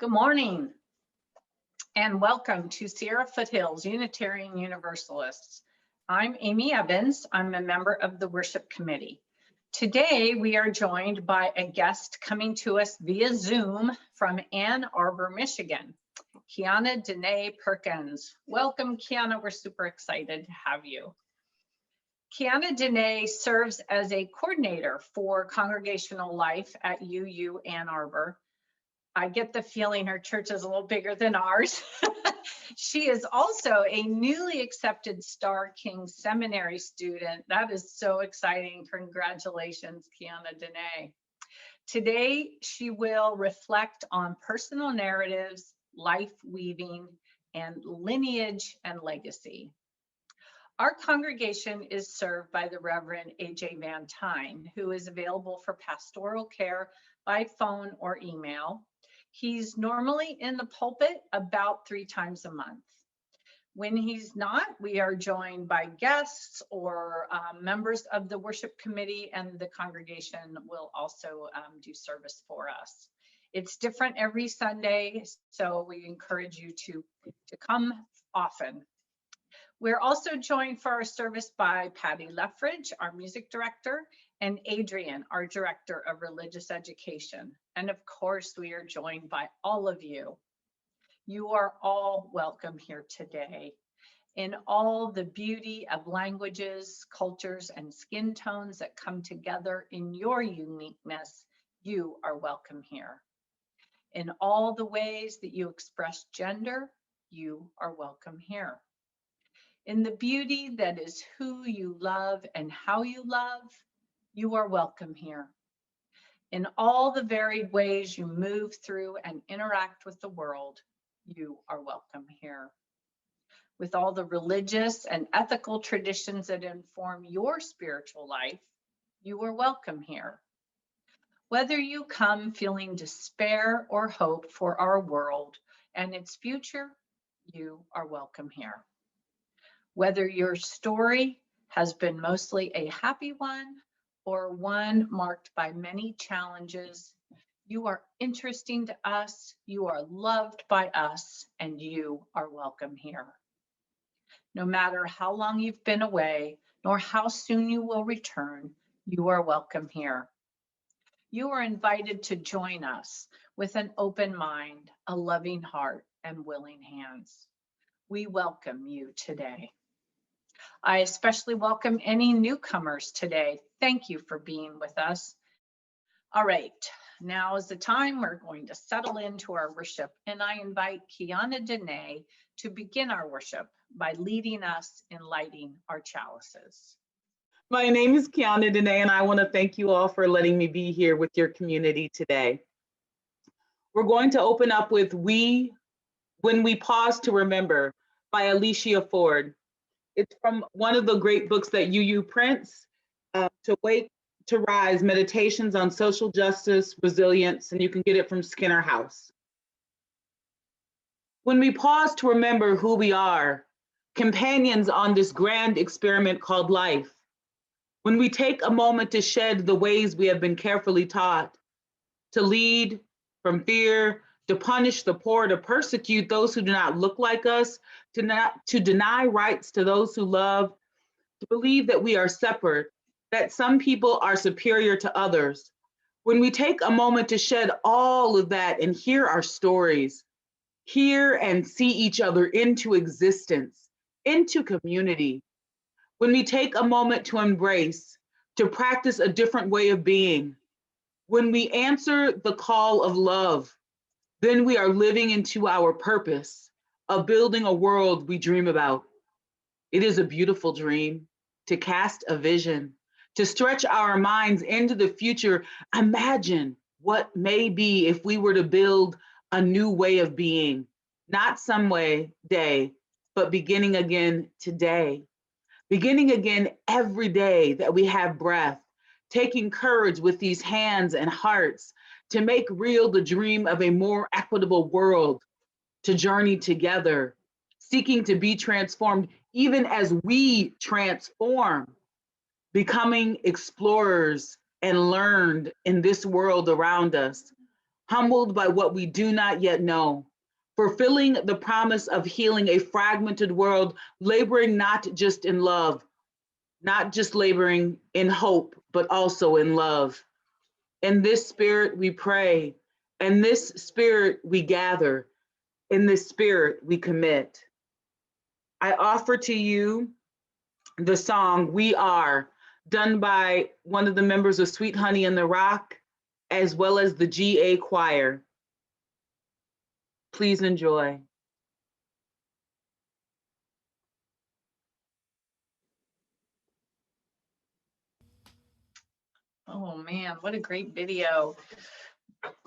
Good morning and welcome to Sierra Foothills Unitarian Universalists. I'm Amy Evans. I'm a member of the worship committee. Today we are joined by a guest coming to us via Zoom from Ann Arbor, Michigan, QuianaDenae Perkins. Welcome, Quiana. We're super excited to have you. QuianaDenae serves as a coordinator for Congregational Life at UU Ann Arbor. I get the feeling her church is a little bigger than ours. She is also a newly accepted Star King Seminary student. That is so exciting. Congratulations, QuianaDenae. Today, she will reflect on personal narratives, life weaving, and lineage and legacy. Our congregation is served by the Reverend A.J. Van Tyne, who is available for pastoral care by phone or email. He's normally in the pulpit about 3 times a month. When he's not, we are joined by guests or members of the worship committee, and the congregation will also do service for us. It's different every Sunday, so we encourage you to come often. We're also joined for our service by Patty Leffridge, our music director, and Adrian, our director of religious education. And of course, we are joined by all of you. You are all welcome here today. In all the beauty of languages, cultures, and skin tones that come together in your uniqueness, you are welcome here. In all the ways that you express gender, you are welcome here. In the beauty that is who you love and how you love, you are welcome here. In all the varied ways you move through and interact with the world, you are welcome here. With all the religious and ethical traditions that inform your spiritual life, you are welcome here. Whether you come feeling despair or hope for our world and its future, you are welcome here. Whether your story has been mostly a happy one or one marked by many challenges, you are interesting to us, you are loved by us, and you are welcome here. No matter how long you've been away, nor how soon you will return, you are welcome here. You are invited to join us with an open mind, a loving heart, and willing hands. We welcome you today. I especially welcome any newcomers today. Thank you for being with us. All right, now is the time we're going to settle into our worship, and I invite QuianaDenae to begin our worship by leading us in lighting our chalices. My name is QuianaDenae, and I want to thank you all for letting me be here with your community today. We're going to open up with When We Pause to Remember by Alicia Ford. It's from one of the great books that UU prints, To Wake to Rise, Meditations on Social Justice, Resilience, and you can get it from Skinner House. When we pause to remember who we are, companions on this grand experiment called life, when we take a moment to shed the ways we have been carefully taught, to lead from fear, to punish the poor, to persecute those who do not look like us, to deny rights to those who love, to believe that we are separate, that some people are superior to others. When we take a moment to shed all of that and hear our stories, hear and see each other into existence, into community, when we take a moment to embrace, to practice a different way of being, when we answer the call of love, then we are living into our purpose of building a world we dream about. It is a beautiful dream to cast a vision, to stretch our minds into the future. Imagine what may be if we were to build a new way of being, not some day, but beginning again today, beginning again every day that we have breath, taking courage with these hands and hearts to make real the dream of a more equitable world, to journey together, seeking to be transformed even as we transform, becoming explorers and learned in this world around us, humbled by what we do not yet know, fulfilling the promise of healing a fragmented world, laboring not just in love, not just laboring in hope, but also in love. In this spirit we pray, in this spirit we gather, in this spirit we commit. I offer to you the song We Are, done by one of the members of Sweet Honey in the Rock, as well as the GA Choir. Please enjoy. Oh man, what a great video.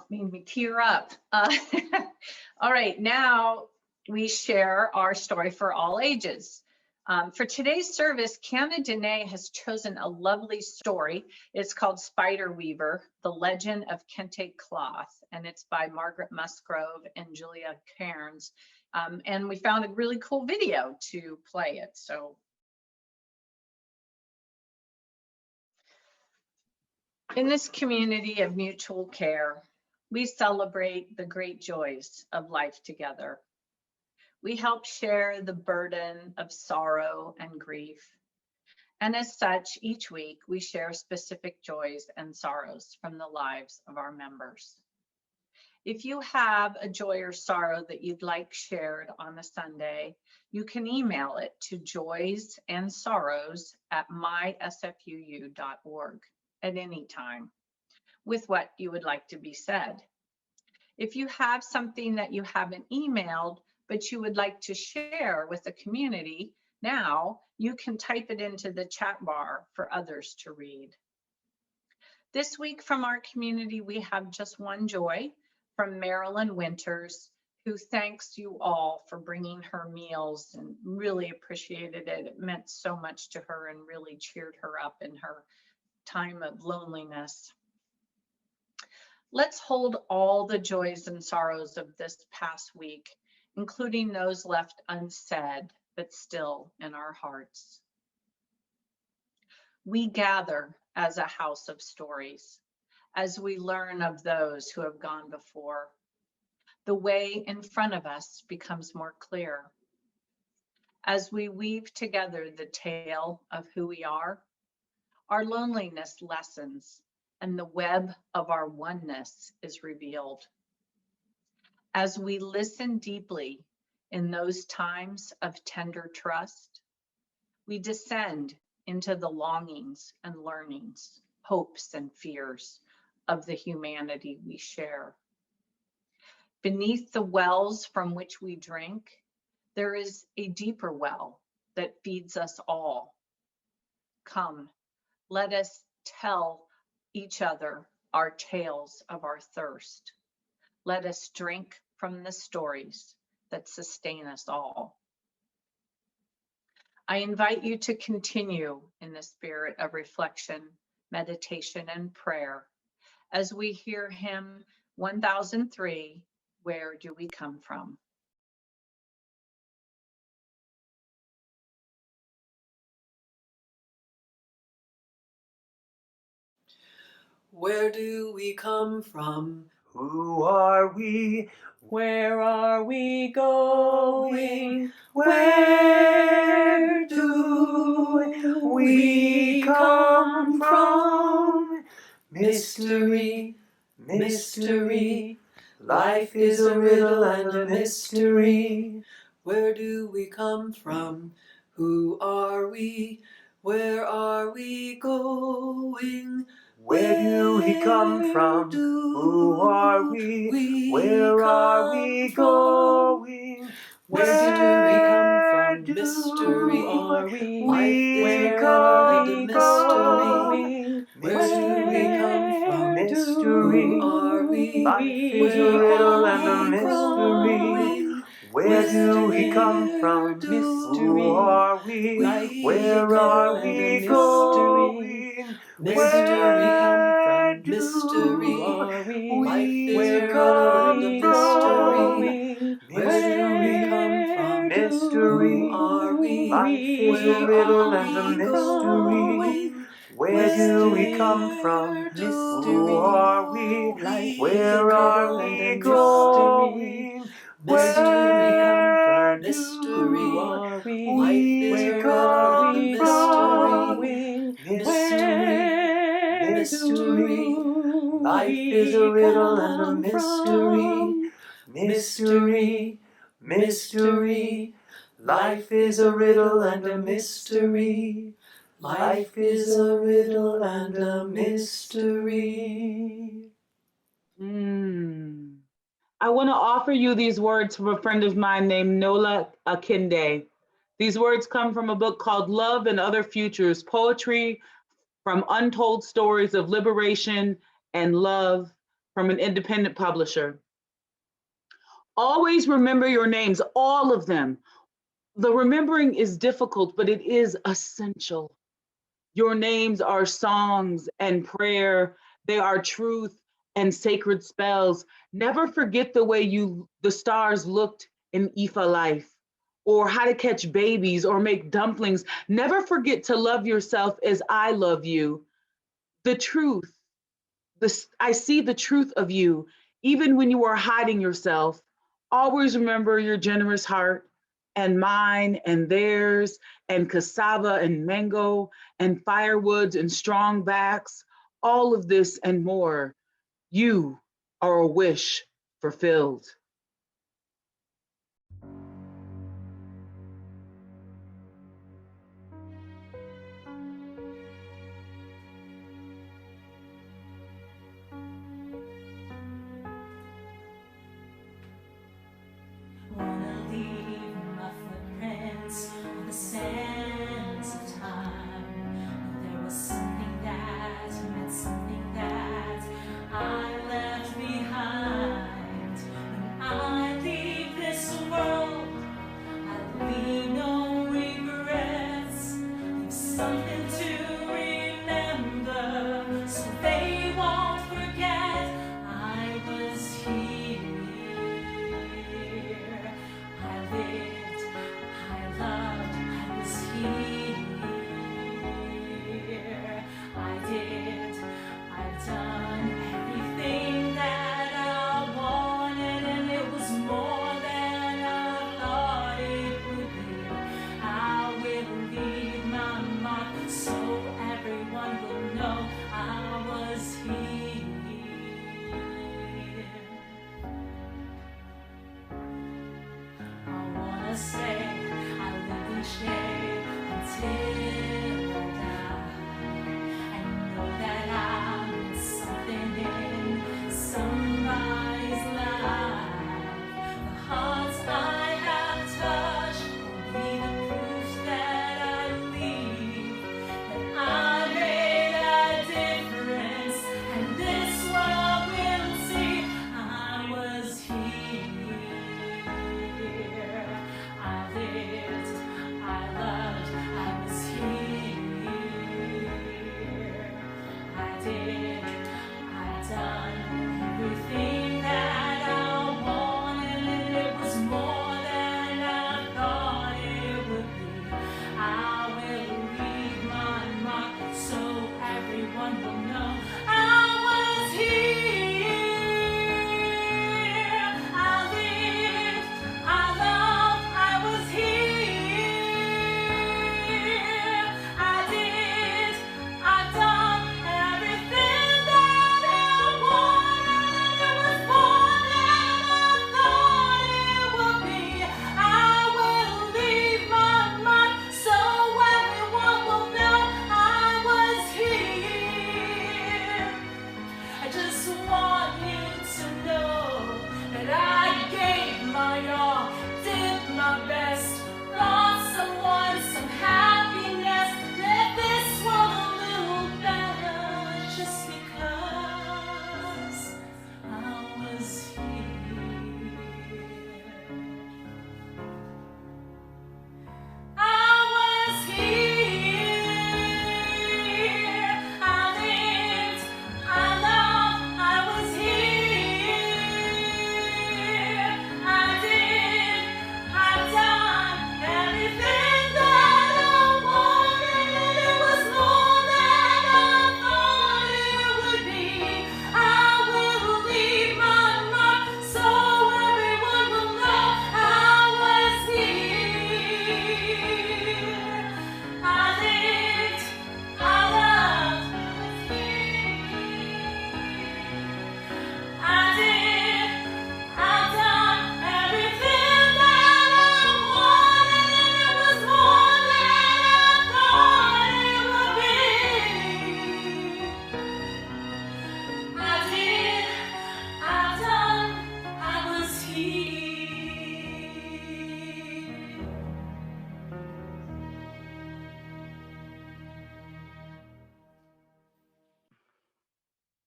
Made me tear up. All right, now we share our story for all ages. For today's service, QuianaDenae has chosen a lovely story. It's called Spider Weaver, The Legend of Kente Cloth, and it's by Margaret Musgrove and Julia Cairns. And we found a really cool video to play it. So in this community of mutual care, we celebrate the great joys of life together. We help share the burden of sorrow and grief. And as such, each week we share specific joys and sorrows from the lives of our members. If you have a joy or sorrow that you'd like shared on a Sunday, you can email it to joysandsorrows@mysfuu.org at any time with what you would like to be said. If you have something that you haven't emailed, but you would like to share with the community, now you can type it into the chat bar for others to read. This week from our community, we have just one joy from Marilyn Winters, who thanks you all for bringing her meals and really appreciated it. It meant so much to her and really cheered her up in her time of loneliness. Let's hold all the joys and sorrows of this past week, including those left unsaid, but still in our hearts. We gather as a house of stories, as we learn of those who have gone before. The way in front of us becomes more clear. As we weave together the tale of who we are, our loneliness lessens and the web of our oneness is revealed. As we listen deeply in those times of tender trust, we descend into the longings and learnings, hopes and fears of the humanity we share. Beneath the wells from which we drink, there is a deeper well that feeds us all. Come, let us tell each other our tales of our thirst. Let us drink from the stories that sustain us all. I invite you to continue in the spirit of reflection, meditation, and prayer as we hear hymn 1003, Where Do We Come From? Where do we come from? Who are we? Where are we going? Where do we come from? Mystery, mystery, life is a riddle and a mystery. Where do we come from? Who are we? Where are we going? Where do we come from? Who are we? Where are we going? Where do we come from? Mystery are we? Where are we going? Where do we come from? Mystery. Who are we? Life is a riddle and a mystery. Where do we come from? Who are we? Where are we going? Mystery come from mystery. Are we? Life is a riddle and a mystery. Where do we come from? Mystery. Who are we? Life is a riddle and a mystery. Where do we come from? Who are we? Where are we going? Where do we come from? Mystery. Life is a riddle and a mystery. Mystery. Mystery. Life is a riddle and a mystery. Life is a riddle and a mystery. I want to offer you these words from a friend of mine named Nola Akinde. These words come from a book called Love and Other Futures, Poetry from Untold Stories of Liberation and Love from an independent publisher. Always remember your names, all of them. The remembering is difficult, but it is essential. Your names are songs and prayer. They are truth and sacred spells. Never forget the way the stars looked in Ifa life, or how to catch babies or make dumplings. Never forget to love yourself as I love you. The truth, I see the truth of you, even when you are hiding yourself. Always remember your generous heart, and mine and theirs, and cassava and mango, and firewoods and strong backs, all of this and more. You are a wish fulfilled.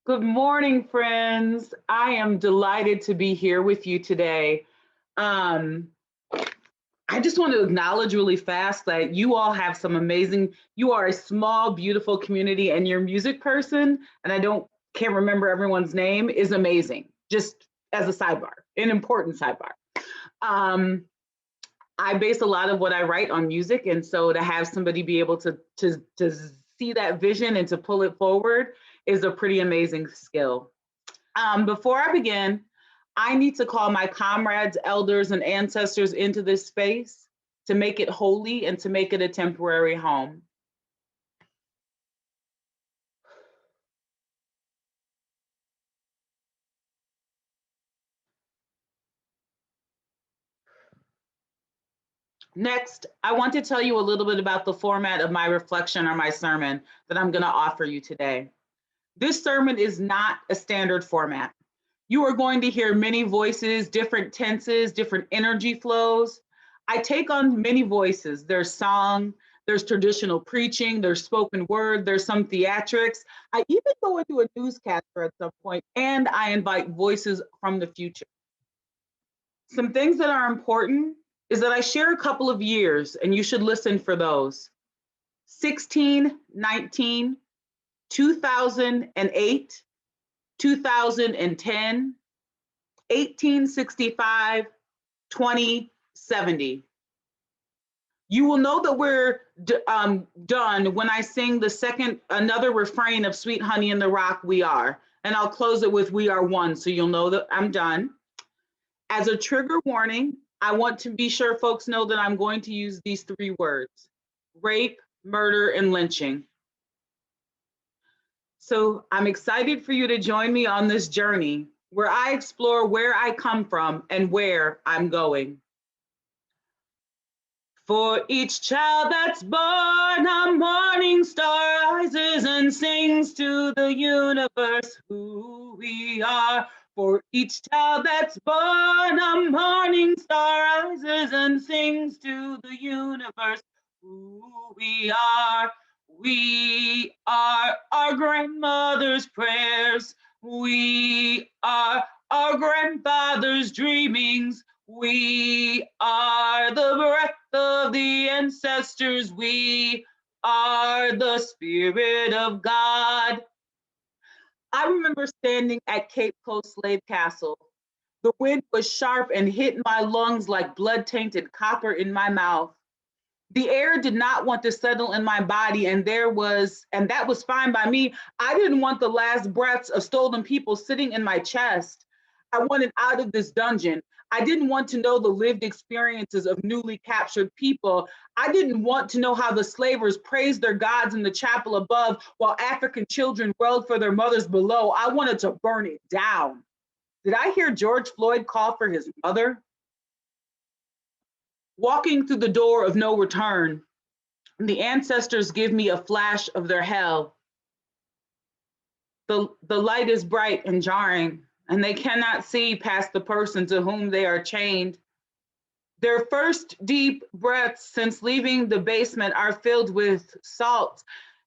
Good morning, friends. I am delighted to be here with you today. I just want to acknowledge really fast that you all have some amazing, you are a small, beautiful community, and your music person, and can't remember everyone's name, is amazing. Just as a sidebar, an important sidebar. I base a lot of what I write on music, and so to have somebody be able to see that vision and to pull it forward is a pretty amazing skill. Before I begin, I need to call my comrades, elders, and ancestors into this space to make it holy and to make it a temporary home. Next, I want to tell you a little bit about the format of my reflection or my sermon that I'm going to offer you today. This sermon is not a standard format. You are going to hear many voices, different tenses, different energy flows. I take on many voices. There's song, there's traditional preaching, there's spoken word, there's some theatrics. I even go into a newscaster at some point, and I invite voices from the future. Some things that are important is that I share a couple of years, and you should listen for those. 1619, 2008, 2010, 1865, 2070. You will know that we're done when I sing another refrain of Sweet Honey in the Rock, We Are. And I'll close it with We Are One, so you'll know that I'm done. As a trigger warning, I want to be sure folks know that I'm going to use these 3 words: rape, murder, and lynching. So I'm excited for you to join me on this journey where I explore where I come from and where I'm going. For each child that's born, a morning star rises and sings to the universe who we are. For each child that's born, a morning star rises and sings to the universe who we are. We are our grandmother's prayers. We are our grandfather's dreamings. We are the breath of the ancestors. We are the Spirit of God. I remember standing at Cape Coast Slave Castle. The wind was sharp and hit my lungs like blood-tainted copper in my mouth. The air did not want to settle in my body, and that was fine by me. I didn't want the last breaths of stolen people sitting in my chest. I wanted out of this dungeon. I didn't want to know the lived experiences of newly captured people. I didn't want to know how the slavers praised their gods in the chapel above while African children wailed for their mothers below. I wanted to burn it down. Did I hear George Floyd call for his mother? Walking through the door of no return, the ancestors give me a flash of their hell. The light is bright and jarring, and they cannot see past the person to whom they are chained. Their first deep breaths since leaving the basement are filled with salt,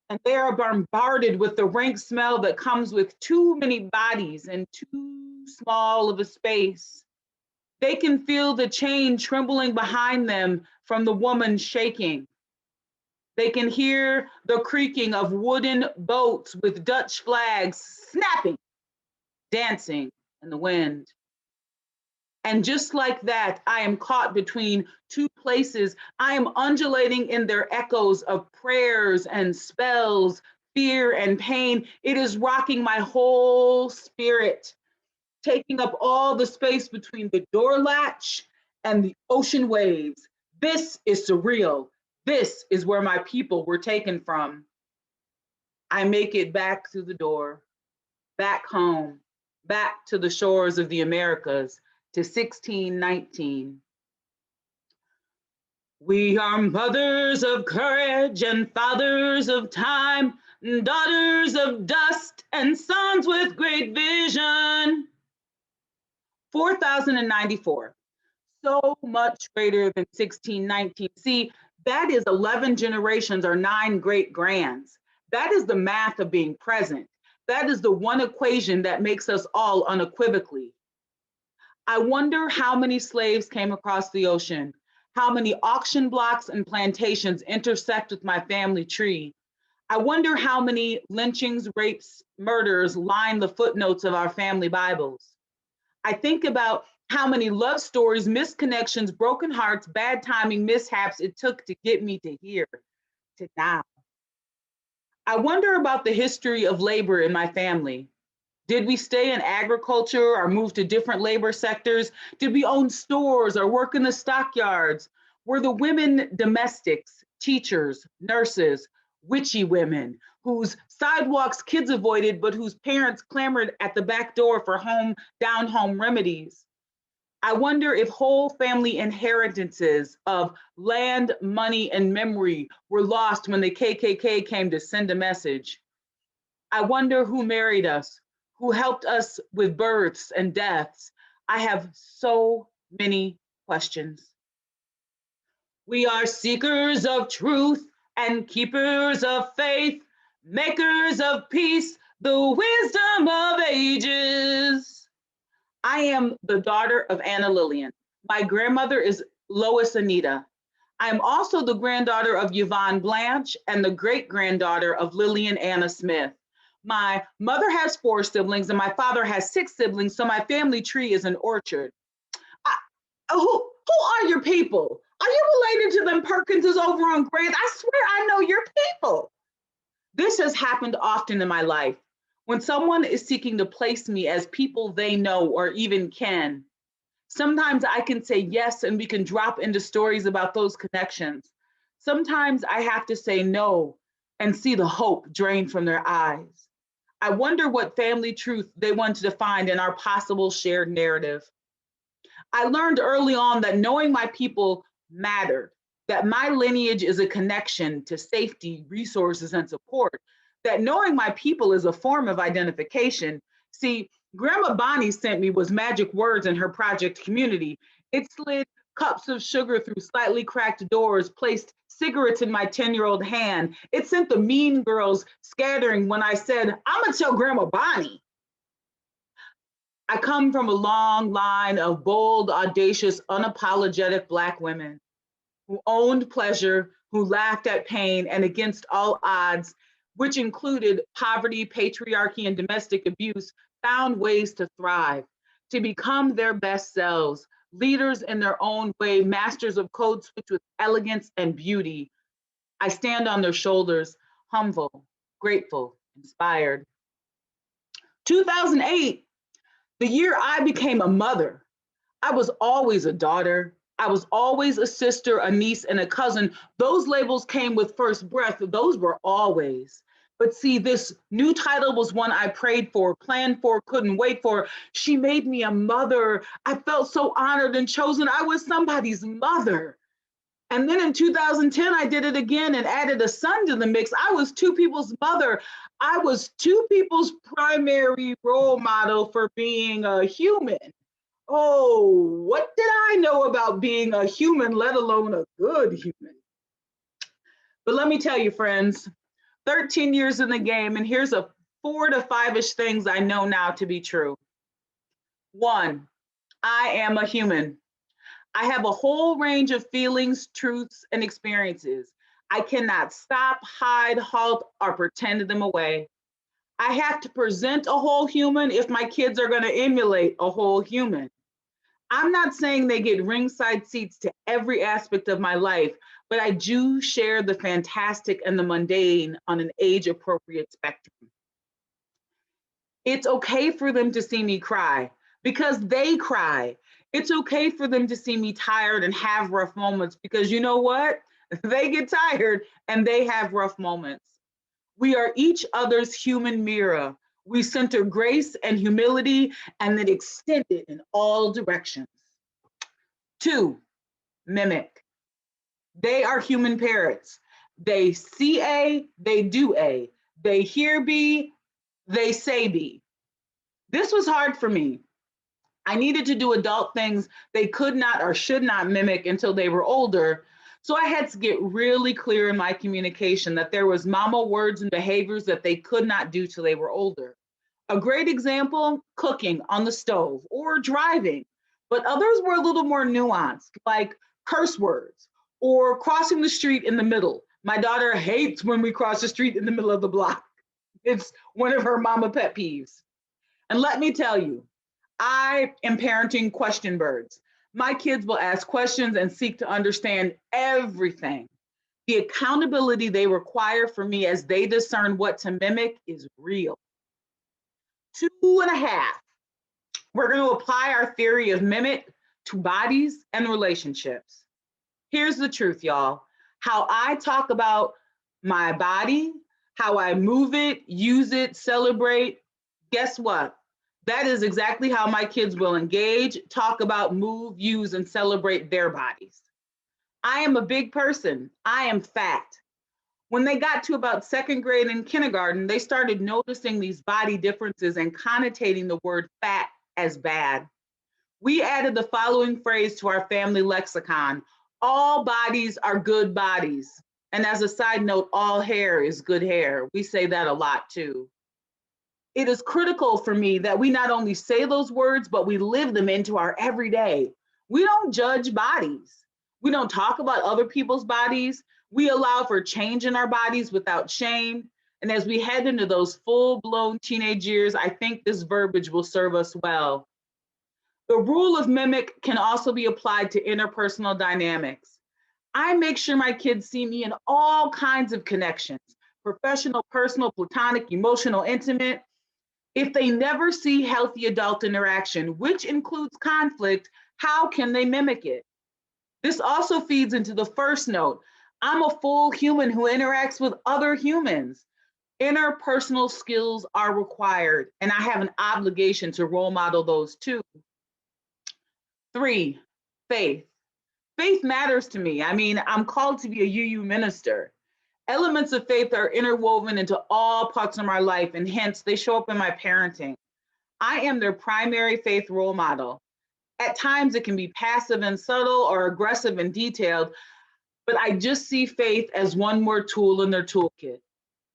and they are bombarded with the rank smell that comes with too many bodies in too small of a space. They can feel the chain trembling behind them from the woman shaking. They can hear the creaking of wooden boats with Dutch flags snapping, dancing in the wind. And just like that, I am caught between 2 places. I am undulating in their echoes of prayers and spells, fear and pain. It is rocking my whole spirit, taking up all the space between the door latch and the ocean waves. This is surreal. This is where my people were taken from. I make it back through the door, back home, back to the shores of the Americas, to 1619. We are mothers of courage and fathers of time, daughters of dust and sons with great vision. 4,094, so much greater than 1619. See, that is 11 generations or 9 great grands. That is the math of being present. That is the one equation that makes us all unequivocally. I wonder how many slaves came across the ocean, how many auction blocks and plantations intersect with my family tree. I wonder how many lynchings, rapes, murders line the footnotes of our family Bibles. I think about how many love stories, misconnections, broken hearts, bad timing, mishaps it took to get me to here, to now. I wonder about the history of labor in my family. Did we stay in agriculture or move to different labor sectors? Did we own stores or work in the stockyards? Were the women domestics, teachers, nurses, witchy women whose sidewalks kids avoided, but whose parents clamored at the back door for down home remedies? I wonder if whole family inheritances of land, money, and memory were lost when the KKK came to send a message. I wonder who married us, who helped us with births and deaths. I have so many questions. We are seekers of truth and keepers of faith, makers of peace, the wisdom of ages. I am the daughter of Anna Lillian. My grandmother is Lois Anita. I am also the granddaughter of Yvonne Blanche and the great-granddaughter of Lillian Anna Smith. My mother has 4 siblings and my father has 6 siblings, so my family tree is an orchard. Who are your people? Are you related to them Perkinses over on Grand? I swear I know your people. This has happened often in my life. When someone is seeking to place me as people they know or even can, sometimes I can say yes and we can drop into stories about those connections. Sometimes I have to say no and see the hope drain from their eyes. I wonder what family truth they wanted to find in our possible shared narrative. I learned early on that knowing my people mattered, that my lineage is a connection to safety, resources, and support, that knowing my people is a form of identification. See, Grandma Bonnie sent me was magic words in her project community. It slid cups of sugar through slightly cracked doors, placed cigarettes in my 10-year-old hand. It sent the mean girls scattering when I said, I'm gonna tell Grandma Bonnie. I come from a long line of bold, audacious, unapologetic Black women who owned pleasure, who laughed at pain and against all odds, which included poverty, patriarchy, and domestic abuse, found ways to thrive, to become their best selves, leaders in their own way, masters of code switch with elegance and beauty. I stand on their shoulders, humble, grateful, inspired. 2008, the year I became a mother. I was always a daughter. I was always a sister, a niece, and a cousin. Those labels came with first breath. Those were always. But see, this new title was one I prayed for, planned for, couldn't wait for. She made me a mother. I felt so honored and chosen. I was somebody's mother. And then in 2010, I did it again and added a son to the mix. I was 2 people's mother. I was 2 people's primary role model for being a human. Oh, what did I know about being a human, let alone a good human? But let me tell you, friends, 13 years in the game, and here's a 4 to 5-ish things I know now to be true. 1, I am a human. I have a whole range of feelings, truths, and experiences. I cannot stop, hide, halt, or pretend them away. I have to present a whole human if my kids are going to emulate a whole human. I'm not saying they get ringside seats to every aspect of my life, but I do share the fantastic and the mundane on an age-appropriate spectrum. It's okay for them to see me cry because they cry. It's okay for them to see me tired and have rough moments because you know what? They get tired and they have rough moments. We are each other's human mirror. We center grace and humility and then extend it in all directions. 2, mimic. They are human parrots. They see A, they do A. They hear B, they say B. This was hard for me. I needed to do adult things they could not or should not mimic until they were older. So I had to get really clear in my communication that there was mama words and behaviors that they could not do till they were older. A great example, cooking on the stove or driving, but others were a little more nuanced, like curse words or crossing the street in the middle. My daughter hates when we cross the street in the middle of the block. It's one of her mama pet peeves. And let me tell you, I am parenting question birds. My kids will ask questions and seek to understand everything. The accountability they require for me as they discern what to mimic is real. 2.5, we're going to apply our theory of mimic to bodies and relationships. Here's the truth, y'all. How I talk about my body, how I move it, use it, celebrate, guess what? That is exactly how my kids will engage, talk about, move, use, and celebrate their bodies. I am a big person. I am fat. When they got to about 2nd grade and kindergarten, they started noticing these body differences and connotating the word fat as bad. We added the following phrase to our family lexicon: all bodies are good bodies. And as a side note, all hair is good hair. We say that a lot too. It is critical for me that we not only say those words, but we live them into our everyday. We don't judge bodies. We don't talk about other people's bodies. We allow for change in our bodies without shame. And as we head into those full-blown teenage years, I think this verbiage will serve us well. The rule of mimic can also be applied to interpersonal dynamics. I make sure my kids see me in all kinds of connections: professional, personal, platonic, emotional, intimate. If they never see healthy adult interaction, which includes conflict, how can they mimic it? This also feeds into the first note. I'm a full human who interacts with other humans. Interpersonal skills are required, and I have an obligation to role model those too. 3, faith. Faith matters to me. I mean, I'm called to be a UU minister. Elements of faith are interwoven into all parts of my life, and hence they show up in my parenting. I am their primary faith role model. At times it can be passive and subtle or aggressive and detailed, but I just see faith as one more tool in their toolkit.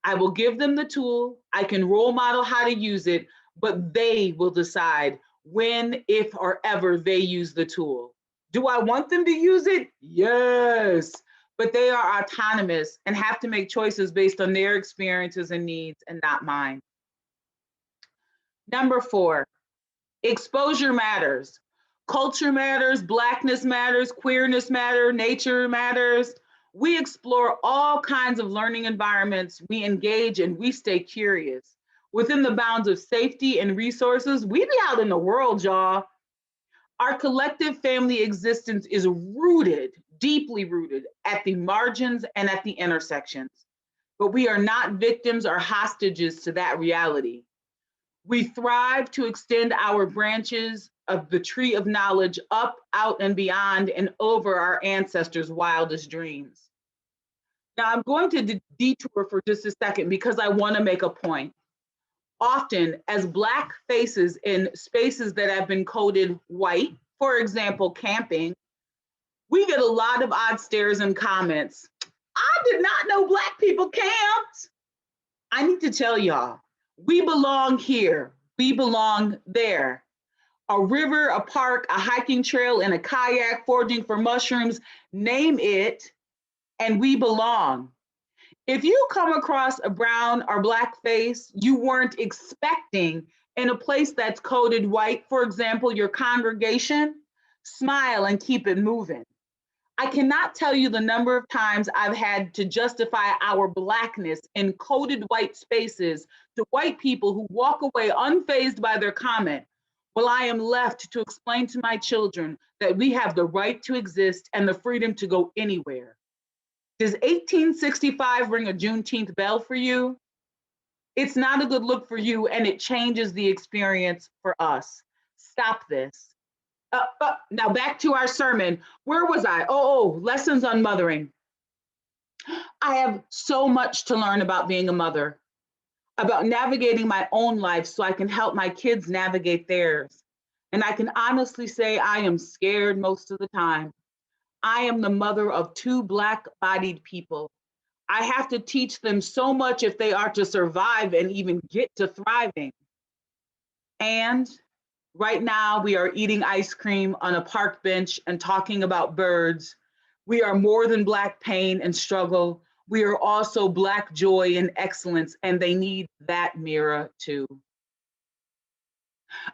I will give them the tool, I can role model how to use it, but they will decide when, if, or ever they use the tool. Do I want them to use it? Yes. But they are autonomous and have to make choices based on their experiences and needs and not mine. Number 4, exposure matters. Culture matters, Blackness matters, queerness matters, nature matters. We explore all kinds of learning environments, we engage and we stay curious. Within the bounds of safety and resources, we be out in the world, y'all. Our collective family existence is rooted, deeply rooted at the margins and at the intersections, but we are not victims or hostages to that reality. We thrive to extend our branches of the tree of knowledge up, out, and beyond and over our ancestors' wildest dreams. Now I'm going to detour for just a second because I want to make a point. Often, as Black faces in spaces that have been coded white, for example, camping, we get a lot of odd stares and comments. I did not know Black people camped. I need to tell y'all, we belong here, we belong there. A river, a park, a hiking trail, and a kayak, foraging for mushrooms, name it, and we belong. If you come across a brown or Black face you weren't expecting in a place that's coded white, for example, your congregation, smile and keep it moving. I cannot tell you the number of times I've had to justify our Blackness in coded white spaces to white people who walk away unfazed by their comment, while I am left to explain to my children that we have the right to exist and the freedom to go anywhere. Does 1865 ring a Juneteenth bell for you? It's not a good look for you, and it changes the experience for us. Stop this. Now back to our sermon. Where was I? Lessons on mothering. I have so much to learn about being a mother, about navigating my own life so I can help my kids navigate theirs. And I can honestly say I am scared most of the time. I am the mother of 2 Black-bodied people. I have to teach them so much if they are to survive and even get to thriving. And right now we are eating ice cream on a park bench and talking about birds. We are more than Black pain and struggle. We are also Black joy and excellence, and they need that mirror too.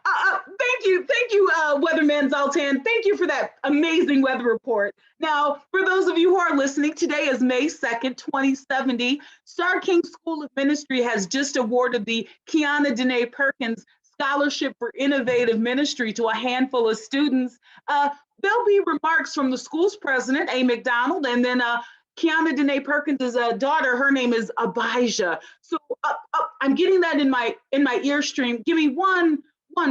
Thank you, Weatherman Zoltan. Thank you for that amazing weather report. Now, for those of you who are listening, today is May 2nd, 2070. Starr King School of Ministry has just awarded the QuianaDenae Perkins Scholarship for Innovative Ministry to a handful of students. There'll be remarks from the school's president, A. McDonald, and then QuianaDenae Perkins' daughter, her name is Abijah. So I'm getting that in my ear stream. Give me one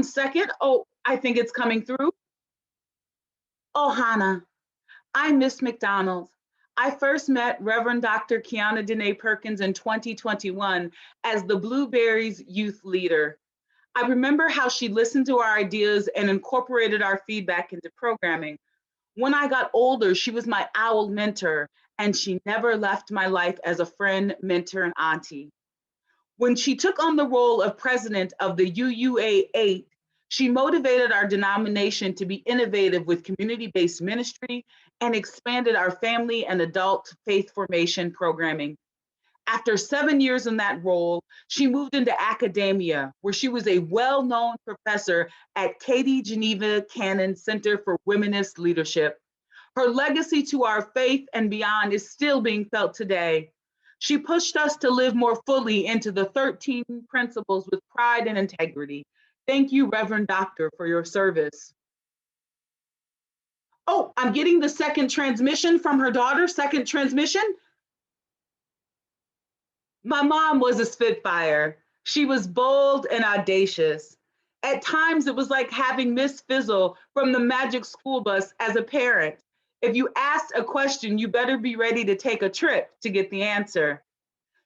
second. Oh, I think it's coming through. Oh, Hannah, I'm Miss McDonald. I first met Reverend Dr. QuianaDenae Perkins in 2021 as the Blueberries youth leader. I remember how she listened to our ideas and incorporated our feedback into programming. When I got older, she was my OWL mentor, and she never left my life as a friend, mentor, and auntie. When she took on the role of president of the UUAA, she motivated our denomination to be innovative with community-based ministry and expanded our family and adult faith formation programming. After 7 years in that role, she moved into academia, where she was a well-known professor at Katie Geneva Cannon Center for Womanist Leadership. Her legacy to our faith and beyond is still being felt today. She pushed us to live more fully into the 13 principles with pride and integrity. Thank you, Reverend Doctor, for your service. Oh, I'm getting the second transmission from her daughter, second transmission. My mom was a Spitfire. She was bold and audacious. At times, it was like having Miss Fizzle from the Magic School Bus as a parent. If you asked a question, you better be ready to take a trip to get the answer.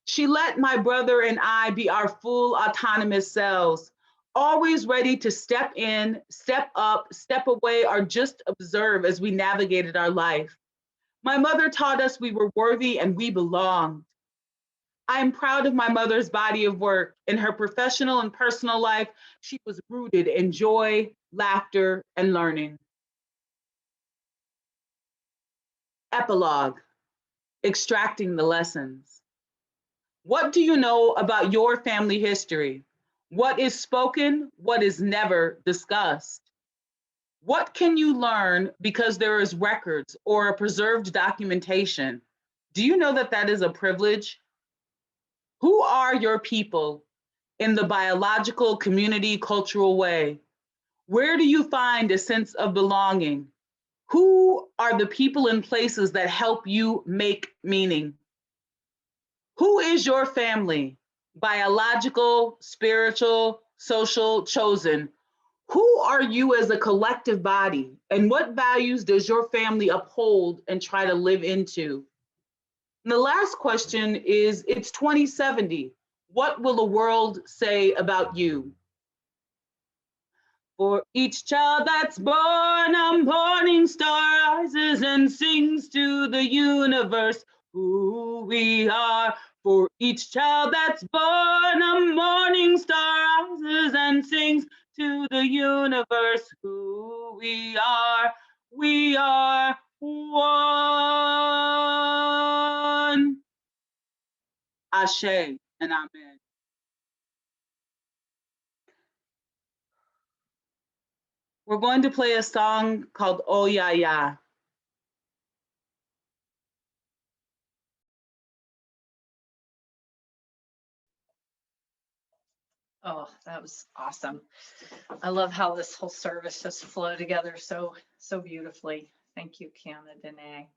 She let my brother and I be our full autonomous selves, always ready to step in, step up, step away, or just observe as we navigated our life. My mother taught us we were worthy and we belonged. I am proud of my mother's body of work. In her professional and personal life, she was rooted in joy, laughter, and learning. Epilogue, extracting the lessons. What do you know about your family history? What is spoken? What is never discussed? What can you learn because there is records or a preserved documentation? Do you know that that is a privilege? Who are your people in the biological, community, cultural way? Where do you find a sense of belonging? Who are the people and places that help you make meaning? Who is your family? Biological, spiritual, social, chosen. Who are you as a collective body? And what values does your family uphold and try to live into? And the last question is, it's 2070. What will the world say about you? For each child that's born, a morning star rises and sings to the universe who we are. For each child that's born, a morning star rises and sings to the universe who we are. We are one. Ashe and amen. We're going to play a song called Oh Ya Ya. Oh, that was awesome. I love how this whole service just flowed together so beautifully. Thank you, QuianaDenae.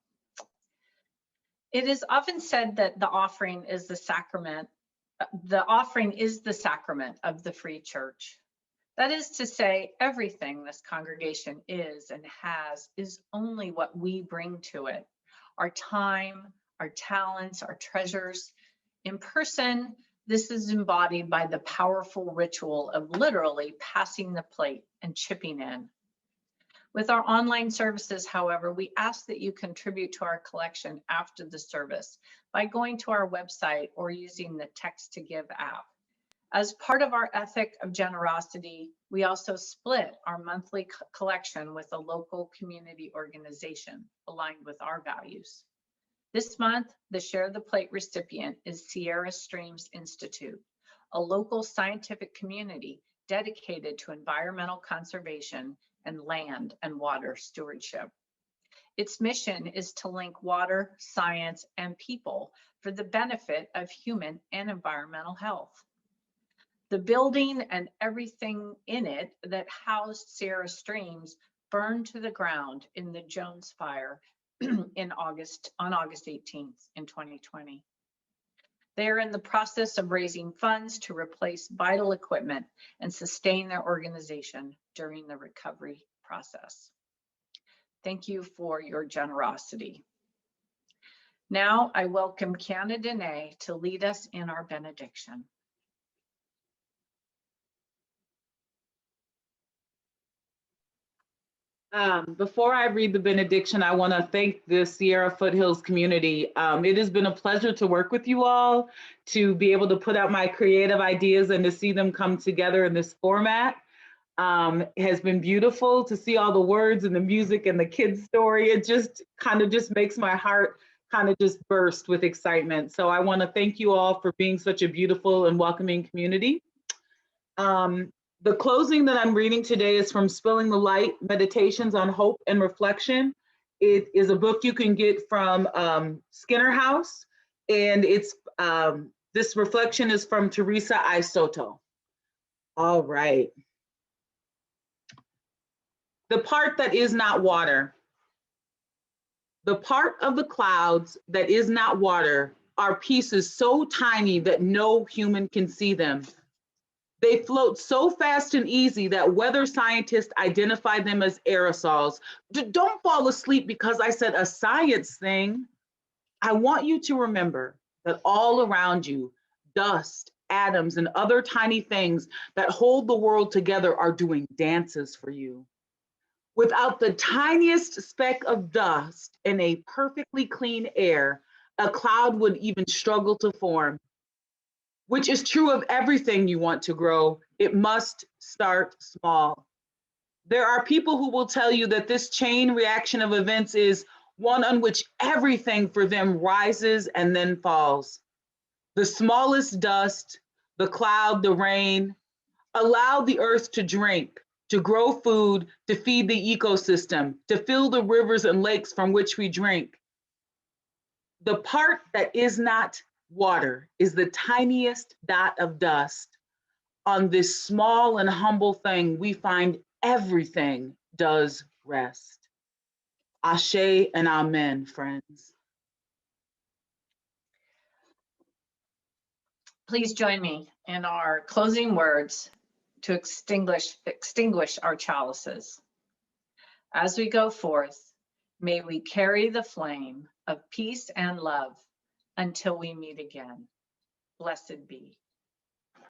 It is often said that the offering is the sacrament. The offering is the sacrament of the free church. That is to say, everything this congregation is and has is only what we bring to it. Our time, our talents, our treasures. In person, this is embodied by the powerful ritual of literally passing the plate and chipping in. With our online services, however, we ask that you contribute to our collection after the service by going to our website or using the Text to Give app. As part of our ethic of generosity, we also split our monthly collection with a local community organization aligned with our values. This month, the Share the Plate recipient is Sierra Streams Institute, a local scientific community dedicated to environmental conservation and land and water stewardship. Its mission is to link water, science, and people for the benefit of human and environmental health. The building and everything in it that housed Sierra Streams burned to the ground in the Jones Fire on August 18th in 2020. They are in the process of raising funds to replace vital equipment and sustain their organization during the recovery process. Thank you for your generosity. Now I welcome QuianaDenae to lead us in our benediction. Before I read the benediction, I want to thank the Sierra Foothills community. It has been a pleasure to work with you all, to be able to put out my creative ideas and to see them come together in this format. It has been beautiful to see all the words and the music and the kids' story. It just kind of just makes my heart kind of just burst with excitement. So I want to thank you all for being such a beautiful and welcoming community. The closing that I'm reading today is from Spilling the Light, Meditations on Hope and Reflection. It is a book you can get from Skinner House, and it's this reflection is from Teresa I. Soto. All right. The part that is not water. The part of the clouds that is not water are pieces so tiny that no human can see them. They float so fast and easy that weather scientists identify them as aerosols. Don't fall asleep because I said a science thing. I want you to remember that all around you, dust, atoms, and other tiny things that hold the world together are doing dances for you. Without the tiniest speck of dust in a perfectly clean air, a cloud would even struggle to form. Which is true of everything you want to grow. It must start small. There are people who will tell you that this chain reaction of events is one on which everything for them rises and then falls. The smallest dust, the cloud, the rain, allow the earth to drink, to grow food, to feed the ecosystem, to fill the rivers and lakes from which we drink. The part that is not water is the tiniest dot of dust. On this small and humble thing, we find everything does rest. Ashe and amen, friends. Please join me in our closing words to extinguish our chalices. As we go forth, may we carry the flame of peace and love until we meet again. Blessed be.